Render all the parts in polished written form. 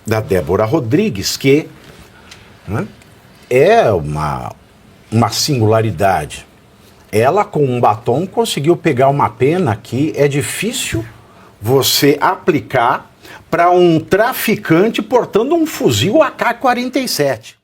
da Débora Rodrigues, que, né, é uma singularidade. Ela, com um batom, conseguiu pegar uma pena que é difícil você aplicar para um traficante portando um fuzil AK-47.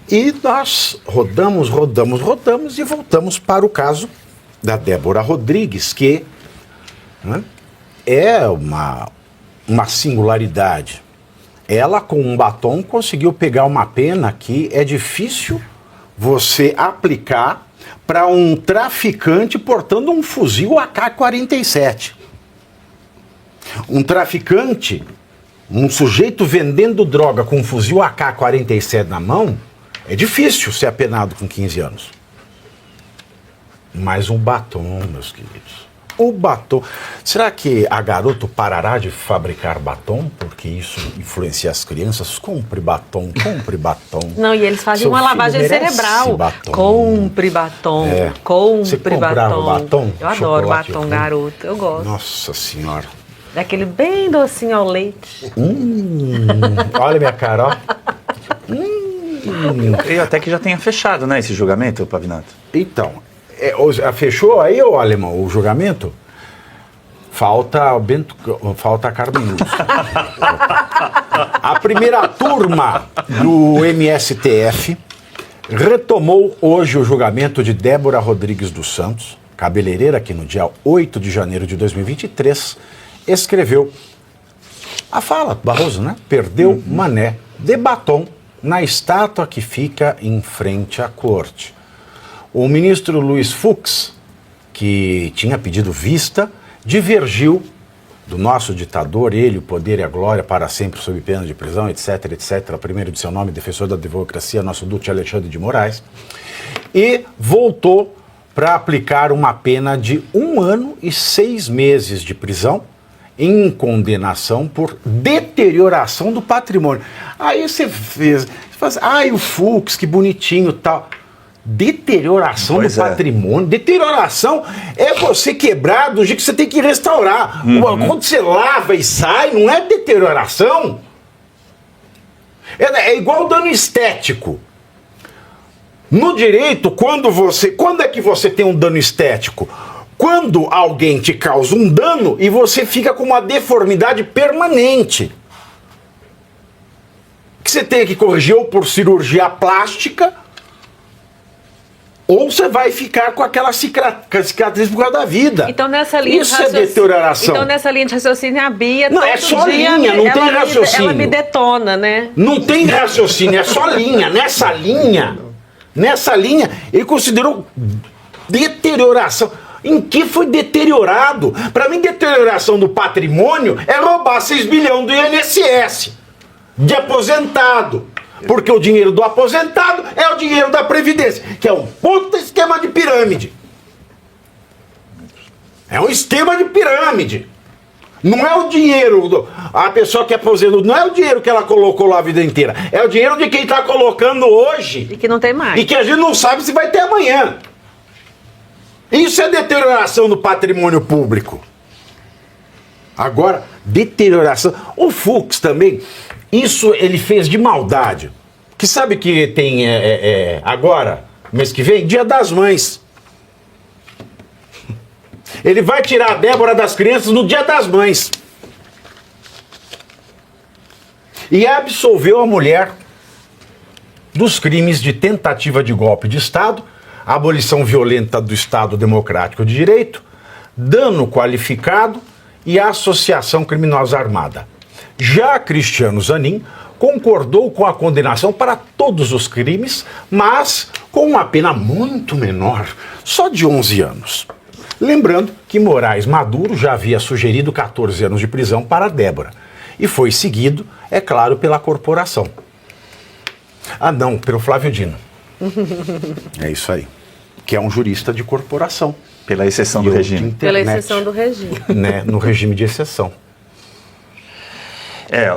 E nós rodamos e voltamos para o caso da Débora Rodrigues, que, né, é uma singularidade. Ela, com um batom, conseguiu pegar uma pena que é difícil você aplicar para um traficante portando um fuzil AK-47. Um traficante, um sujeito vendendo droga com um fuzil AK-47 na mão, é difícil ser apenado com 15 anos. Mas um batom, meus queridos. O batom. Será que a garota parará de fabricar batom? Porque isso influencia as crianças? Compre batom, compre batom. Não, e eles fazem uma lavagem cerebral. Batom. Compre batom, compre batom. Batom. Eu adoro batom, garoto. Eu gosto. Nossa Senhora. Daquele bem docinho ao leite. Olha minha cara, ó. Eu até que já tenha fechado, né, esse julgamento, Pavinato? Então, fechou aí, ô Alemão, o julgamento? Falta a Carmen Lúcia. A primeira turma do MSTF retomou hoje o julgamento de Débora Rodrigues dos Santos, cabeleireira que no dia 8 de janeiro de 2023 escreveu a fala, Barroso, né? Perdeu Mané de batom na estátua que fica em frente à corte. O ministro Luiz Fux, que tinha pedido vista, divergiu do nosso ditador, ele, o poder e a glória, para sempre sob pena de prisão, etc, etc. O primeiro de seu nome, defensor da democracia, nosso Duque Alexandre de Moraes, e voltou para aplicar uma pena de 1 ano e 6 meses de prisão em condenação por deterioração do patrimônio. Aí você faz, o Fux, que bonitinho, tal. Deterioração do patrimônio. Deterioração é você quebrar do jeito que você tem que restaurar. Quando você lava e sai, não é deterioração. É igual dano estético. No direito, quando é que você tem um dano estético? Quando alguém te causa um dano e você fica com uma deformidade permanente. Que você tem que corrigir ou por cirurgia plástica, ou você vai ficar com aquela cicatriz por causa da vida. Então, nessa linha isso é deterioração. Então, nessa linha de raciocínio, a Bia, não, é só linha, não tem raciocínio. Ela me detona, né? Não tem raciocínio, é só linha. Nessa linha, ele considerou deterioração. Em que foi deteriorado? Para mim, deterioração do patrimônio é roubar 6 bilhões do INSS, de aposentado. Porque o dinheiro do aposentado é o dinheiro da Previdência, que é um puta esquema de pirâmide. É um esquema de pirâmide. Não é o dinheiro, a pessoa que aposentou, não é o dinheiro que ela colocou lá a vida inteira. É o dinheiro de quem está colocando hoje. E que não tem mais. E que a gente não sabe se vai ter amanhã. Isso é deterioração do patrimônio público. Agora, deterioração. O Fux também, isso ele fez de maldade. Que sabe que tem agora, mês que vem, Dia das Mães. Ele vai tirar a Débora das crianças no Dia das Mães. E absolveu a mulher dos crimes de tentativa de golpe de Estado, abolição violenta do Estado Democrático de Direito, dano qualificado e associação criminosa armada. Já Cristiano Zanin concordou com a condenação para todos os crimes, mas com uma pena muito menor, só de 11 anos. Lembrando que Moraes Maduro já havia sugerido 14 anos de prisão para Débora, e foi seguido, é claro, pela corporação. Ah, não, pelo Flávio Dino. É isso aí. Que é um jurista de corporação. Pela exceção do regime. Pela exceção do regime. Né, no regime de exceção.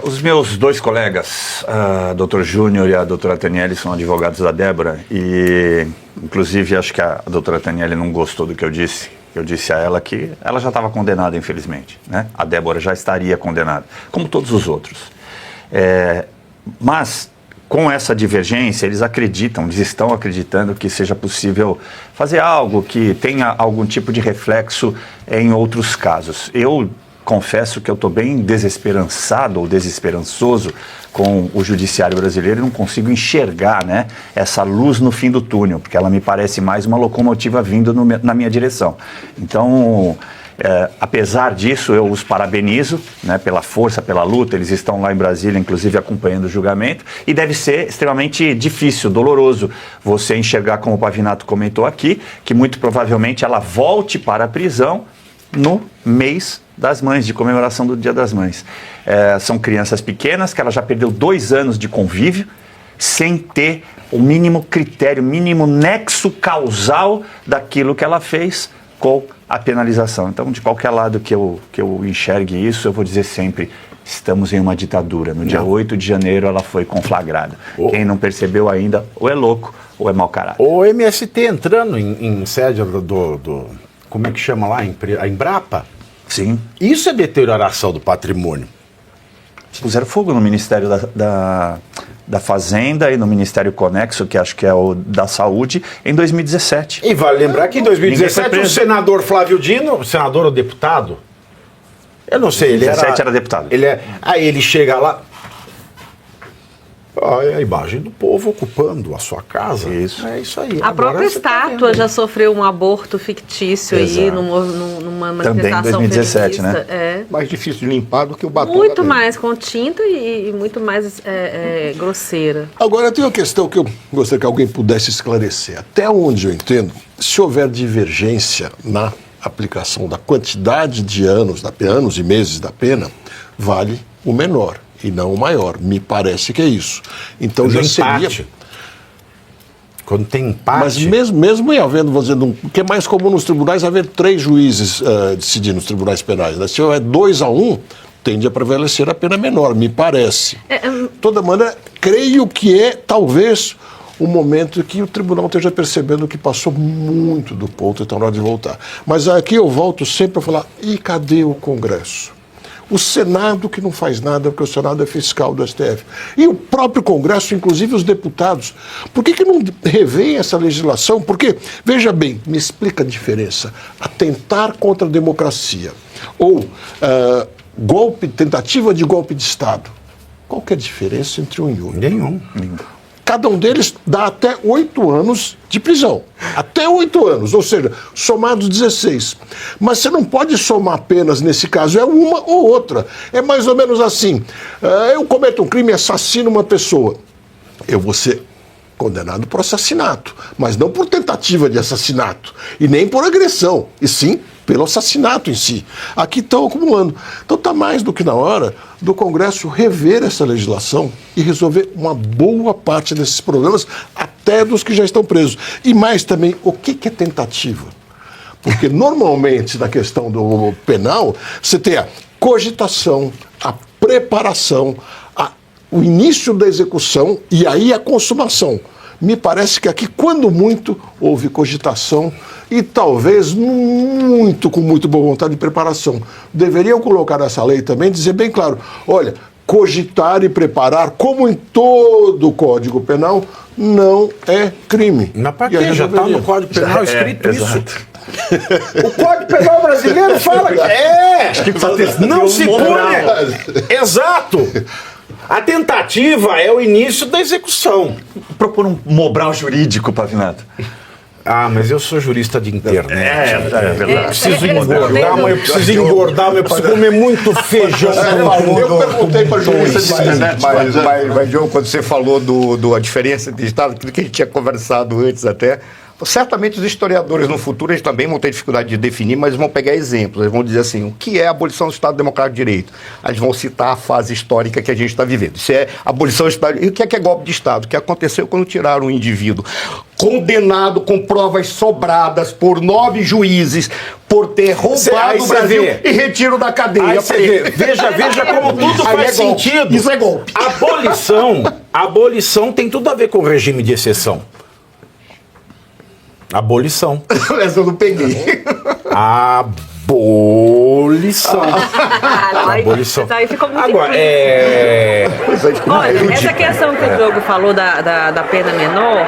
Os meus dois colegas, a doutor Júnior e a doutora Taniele, são advogados da Débora e, inclusive, acho que a doutora Taniele não gostou do que eu disse. Eu disse a ela que ela já estava condenada, infelizmente, né? A Débora já estaria condenada, como todos os outros. Mas, com essa divergência, eles estão acreditando que seja possível fazer algo que tenha algum tipo de reflexo em outros casos. Eu confesso que eu estou bem desesperançado ou desesperançoso com o judiciário brasileiro e não consigo enxergar, né, essa luz no fim do túnel, porque ela me parece mais uma locomotiva vindo na minha direção. Então, apesar disso, eu os parabenizo, né, pela força, pela luta. Eles estão lá em Brasília, inclusive, acompanhando o julgamento, e deve ser extremamente difícil, doloroso, você enxergar, como o Pavinato comentou aqui, que muito provavelmente ela volte para a prisão no mês das mães, de comemoração do Dia das Mães. São crianças pequenas que ela já perdeu 2 anos de convívio sem ter o mínimo critério, mínimo nexo causal daquilo que ela fez com a penalização. Então, de qualquer lado que eu enxergue isso, eu vou dizer sempre, estamos em uma ditadura. No dia 8 de janeiro ela foi conflagrada. Quem não percebeu ainda, ou é louco, ou é mau caráter. O MST entrando em sede do como é que chama lá? A Embrapa? Sim. Isso é deterioração do patrimônio. Puseram fogo no Ministério da Fazenda e no Ministério Conexo, que acho que é o da Saúde, em 2017. E vale lembrar que em 2017 o senador Flávio Dino, senador ou deputado? Eu não sei, ele 2017 era deputado. Aí ele chega lá, a imagem do povo ocupando a sua casa. Isso. É isso aí. A Agora própria você tá estátua vendo. já sofreu um aborto fictício Exato. aí, numa manifestação Também em 2017, feminista. né? Mais difícil de limpar do que o batom. Muito mais com tinta e muito mais grosseira. Agora tem uma questão que eu gostaria que alguém pudesse esclarecer. Até onde eu entendo, se houver divergência na aplicação da quantidade de anos e meses da pena, vale o menor e não o maior. Me parece que é isso. Então Quando já empate. seria... Quando tem empate. Mas mesmo em havendo, vou dizer, o que é mais comum nos tribunais, haver 3 juízes decidindo nos tribunais penais. Né? Se houver 2-1, tende a prevalecer a pena menor, me parece. De toda maneira, creio que é, talvez, o momento que o tribunal esteja percebendo que passou muito do ponto e está na hora de voltar. Mas aqui eu volto sempre a falar, e cadê o Congresso? O Senado que não faz nada, porque o Senado é fiscal do STF. E o próprio Congresso, inclusive os deputados. Por que não revêem essa legislação? Porque, veja bem, me explica a diferença. Atentar contra a democracia ou tentativa de golpe de Estado. Qual que é a diferença entre um e outro? Nenhum. Cada um deles dá até 8 anos de prisão. Até 8 anos, ou seja, somados 16. Mas você não pode somar apenas nesse caso, é uma ou outra. É mais ou menos assim. Eu cometo um crime e assassino uma pessoa. Eu vou ser condenado por assassinato, mas não por tentativa de assassinato, e nem por agressão, e sim pelo assassinato em si. Aqui estão acumulando. Então está mais do que na hora do Congresso rever essa legislação e resolver uma boa parte desses problemas, até dos que já estão presos. E mais também, o que é tentativa? Porque normalmente na questão do penal, você tem a cogitação, a preparação, o início da execução e aí a consumação. Me parece que aqui, quando muito, houve cogitação e talvez com muito boa vontade de preparação. Deveriam colocar nessa lei também, dizer bem claro, olha, cogitar e preparar, como em todo o Código Penal, não é crime. Mas para quê? Já está no Código Penal escrito isso. Exato. O Código Penal brasileiro fala que não se pune. Exato. A tentativa é o início da execução. Propor um mobral jurídico, Pavinato. Mas eu sou jurista de internet. É verdade. Eu preciso engordar, mas eu preciso comer muito feijão. Eu perguntei para jurista de internet. Mas, João, quando você falou a diferença de Estado, aquilo que a gente tinha conversado antes até, certamente os historiadores no futuro eles também vão ter dificuldade de definir, mas vão pegar exemplos. Eles vão dizer assim, o que é a abolição do Estado Democrático de Direito? Eles vão citar a fase histórica que a gente está vivendo. Isso é abolição do Estado. E o que é golpe de Estado? O que aconteceu quando tiraram o indivíduo? condenado com provas sobradas por 9 juízes por ter roubado o Brasil e retiro da cadeia. Veja como tudo Aí faz é golpe. sentido. Isso é golpe. Abolição tem tudo a ver com o regime de exceção. Abolição. Essa eu não peguei. Abolição. Abolição. Mas aí ficou muito Agora, Olha, essa questão que o Diogo falou da pena menor,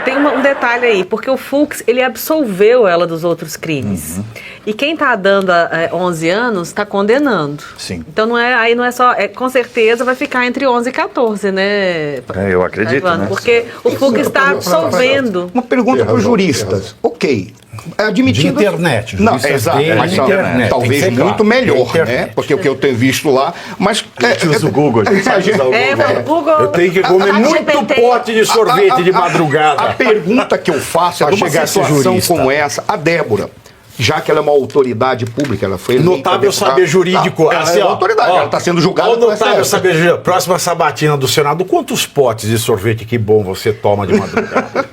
tem um detalhe aí, porque o Fux, ele absolveu ela dos outros crimes. E quem está dando 11 anos está condenando. Sim. Então aí não é só, com certeza vai ficar entre 11 e 14, né? Eu acredito, Evandro? né? Porque o Fux está absolvendo. Uma pergunta para os juristas. Ok. Admitindo... De internet. Não, juristas exato. de Mas internet. talvez Tem que ser muito claro. melhor, Internet. né? Porque o que eu tenho visto lá... Mas... Usa o Google, a gente sabe usar o Google. O Google... Eu tenho que comer muito GPT. pote de sorvete de madrugada. A pergunta que eu faço é Pra numa chegar a ser situação jurista. como essa, a Débora, já que ela é uma autoridade pública, ela foi eleita Notável deputada. saber jurídico. Não, ela Assim, é uma ó, autoridade, ó, ela está sendo julgada Ô, pelo notável STF. saber jurídico. Próxima sabatina do Senado, quantos potes de sorvete que bom você toma de madrugada?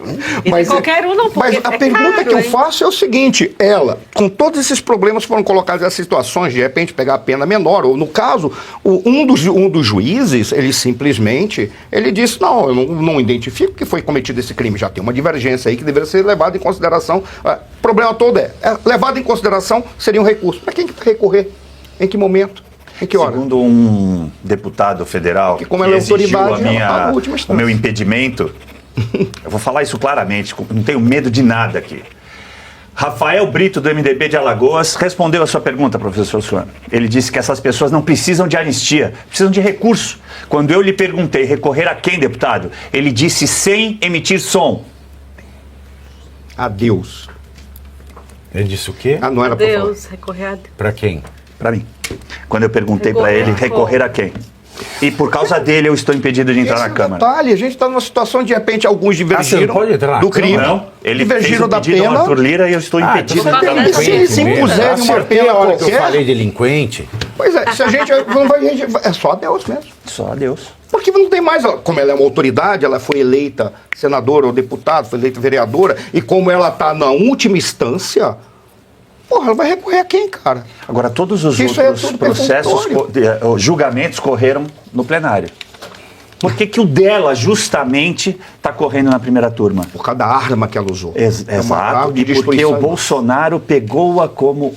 E qualquer um não, porque Mas a é pergunta caro, que eu hein? faço é o seguinte: ela, com todos esses problemas que foram colocados nessas situações, de repente pegar a pena menor, ou no caso, um dos juízes, ele simplesmente, ele disse, não, eu não identifico que foi cometido esse crime, já tem uma divergência aí que deveria ser levada em consideração. O problema todo é levado em consideração seria um recurso. Para quem que vai recorrer? Em que momento? Em que hora? Segundo um deputado federal Que como ela é exigiu autoridade, ela tá na última o instância. meu impedimento, eu vou falar isso claramente, não tenho medo de nada aqui. Rafael Brito, do MDB de Alagoas, respondeu a sua pergunta, professor Suano. Ele disse que essas pessoas não precisam de anistia, precisam de recurso. Quando eu lhe perguntei recorrer a quem, deputado, ele disse sem emitir som. Adeus. Ele disse o quê? Ah, não era para falar. Deus, recorrer a Deus. Pra quem? Para mim. Quando eu perguntei para ele recorrer a quem. E por causa dele eu estou impedido de entrar Esse na é o Câmara. detalhe, a gente está numa situação de repente alguns você divergiram não pode entrar na do Câmara? crime, Não, ele fez divergiram o da pedido ao pena. Arthur Lira e eu estou impedido então de entrar na deve Câmara. ser. Se impuserem uma Acertei pena a hora que eu qualquer. falei delinquente. Pois é, se a gente não vai, é só Deus mesmo. Só Deus. Porque não tem mais, como ela é uma autoridade, ela foi eleita senadora ou deputado, foi eleita vereadora, e como ela está na última instância, porra, ela vai recorrer a quem, cara? Agora, todos os Isso é outros tudo processos, julgamentos correram no plenário. Por que o dela, justamente, está correndo na primeira turma? Por causa da arma que ela usou. É uma Exato, arma de e porque destruição. o Bolsonaro pegou-a como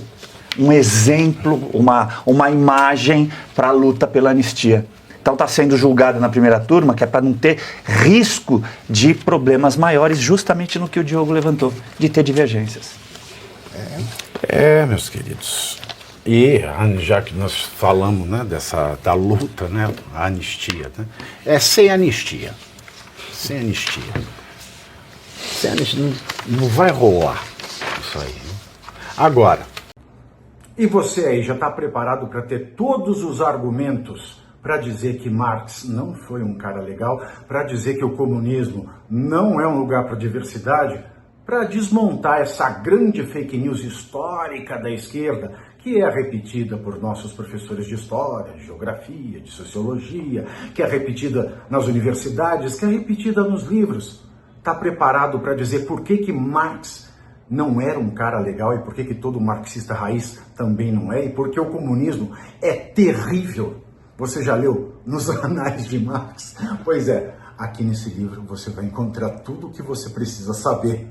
um exemplo, uma imagem para a luta pela anistia. Então está sendo julgado na primeira turma, que é para não ter risco de problemas maiores, justamente no que o Diogo levantou, de ter divergências. Meus queridos. E já que nós falamos, né, da luta, né, a anistia, né, sem anistia. Sem anistia. Sem anistia não vai rolar isso aí. Né? Agora, e você aí já está preparado para ter todos os argumentos para dizer que Marx não foi um cara legal, para dizer que o comunismo não é um lugar para diversidade, para desmontar essa grande fake news histórica da esquerda, que é repetida por nossos professores de história, de geografia, de sociologia, que é repetida nas universidades, que é repetida nos livros. Está preparado para dizer por que Marx não era um cara legal e por que todo marxista raiz também não é, e por que o comunismo é terrível? Você já leu nos Anais de Marx? Pois é, aqui nesse livro você vai encontrar tudo o que você precisa saber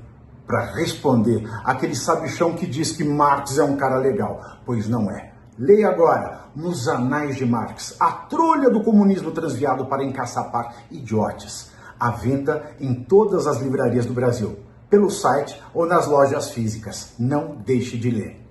para responder aquele sabichão que diz que Marx é um cara legal, pois não é. Leia agora, nos Anais de Marx, a trolha do comunismo transviado para encaçapar idiotas. À venda em todas as livrarias do Brasil, pelo site ou nas lojas físicas. Não deixe de ler.